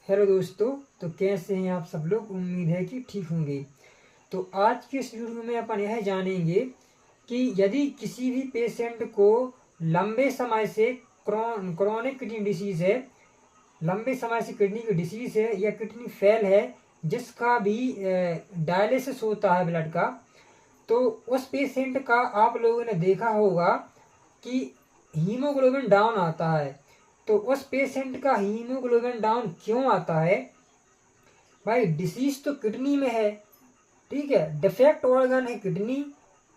Hello दोस्तों, तो कैसे हैं आप सब लोग। उम्मीद है कि ठीक होंगे। तो आज के इस वीडियो में अपन यह जानेंगे कि यदि किसी भी पेशेंट को लंबे समय से क्रोनिक किडनी डिसीज है, लंबे समय से किडनी की डिसीज है या किडनी फेल है, जिसका भी डायलिसिस होता है ब्लड का, तो उस पेशेंट का आप लोगों ने देखा होगा कि हीमोग्लोबिन डाउन आता है। तो उस पेशेंट का हीमोग्लोबिन डाउन क्यों आता है? भाई डिसीज तो किडनी में है, ठीक है, डिफेक्ट ऑर्गन है किडनी,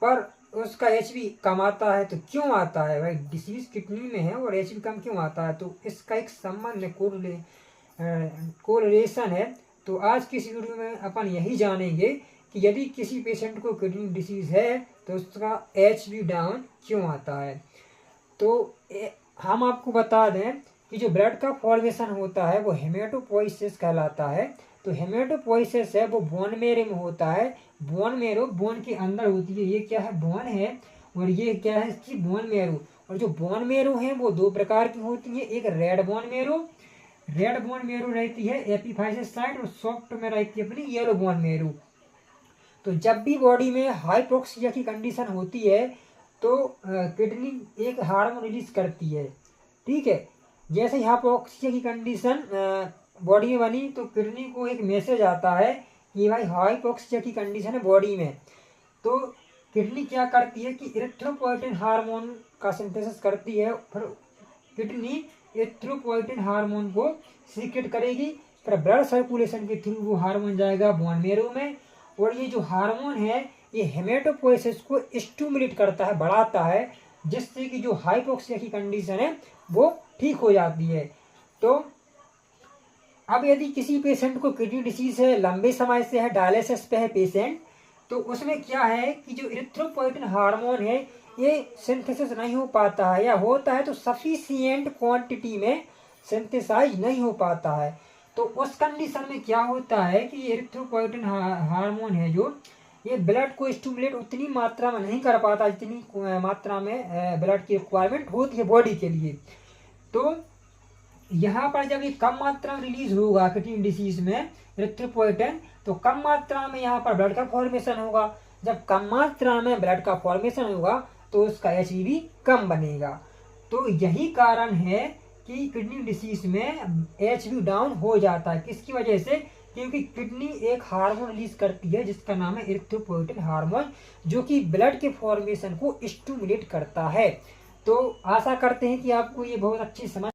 पर उसका एचबी कम आता है। तो क्यों आता है भाई? डिसीज किडनी में है और एचबी कम क्यों आता है? तो इसका एक संबंध है, कोरिलेशन है। तो आज की इस वीडियो में अपन यही जानेंगे कि यदि किसी पेशेंट को किडनी डिसीज है तो उसका एचबी डाउन क्यों आता है। तो हम आपको बता दें कि जो ब्लड का फॉर्मेशन होता है वो हेमेटोपोइसिस कहलाता है। तो हेमेटोपोइसिस है वो बोन मेरो में होता है। बोन मेरो बोन के अंदर होती है। ये क्या है? बोन है, और ये क्या है इसकी? Bone marrow. और जो बोन मेरो है वो दो प्रकार की होती है। एक रेड बोन मेरो रहती है एपिफाइसिस साइड, और सॉफ्ट में रहती है अपनी येलो बोन मेरो। तो जब भी बॉडी में हाइपोक्सिया की कंडीशन होती है तो किडनी एक हार्मोन रिलीज करती है, ठीक है। जैसे ही हाइपोक्सिया की कंडीशन बॉडी में बनी तो किडनी को एक मैसेज आता है कि भाई हाइपोक्सिया की कंडीशन है बॉडी में। तो किडनी क्या करती है कि इरिथ्रोपोइटिन हार्मोन का सिंथेसिस करती है। फिर किडनी इरिथ्रोपोइटिन हार्मोन को सीक्रेट करेगी, फिर ब्लड सर्कुलेशन के थ्रू वो हार्मोन जाएगा बोन मेरो में। और ये जो हार्मोन है ये हेमेटोपोइसिस को स्टिमुलेट करता है, बढ़ाता है, जिससे कि जो हाइपोक्सिया की कंडीशन है वो ठीक हो जाती है। तो अब यदि किसी पेशेंट को किडनी डिसीज है, लंबे समय से है, डायलिसिस पे है पेशेंट, तो उसमें क्या है कि जो इरिथ्रोपोइटिन हार्मोन है ये सिंथेसिस नहीं हो पाता है, या होता है तो सफिशिएंट क्वांटिटी में सिंथेसाइज नहीं हो पाता है। तो उस कंडीशन में क्या होता है कि इरिथ्रोपोइटिन हार्मोन है जो ये ब्लड को स्टिमुलेट उतनी मात्रा में नहीं कर पाता जितनी मात्रा में ब्लड की रिक्वायरमेंट होती है बॉडी के लिए। तो यहाँ पर जब ये कम मात्रा में रिलीज होगा किडनी डिसीज में इरिथ्रोपोइटिन, तो कम मात्रा में यहाँ पर ब्लड का फॉर्मेशन होगा। जब कम मात्रा में ब्लड का फॉर्मेशन होगा तो उसका एचबी कम बनेगा। तो यही कारण है कि किडनी डिसीज में एचबी डाउन हो जाता है। किसकी वजह से? क्योंकि किडनी एक हार्मोन रिलीज करती है जिसका नाम है इरिथ्रोपोइटिन हार्मोन, जो कि ब्लड के फॉर्मेशन को स्टिमुलेट करता है। तो आशा करते हैं कि आपको ये बहुत अच्छी समझ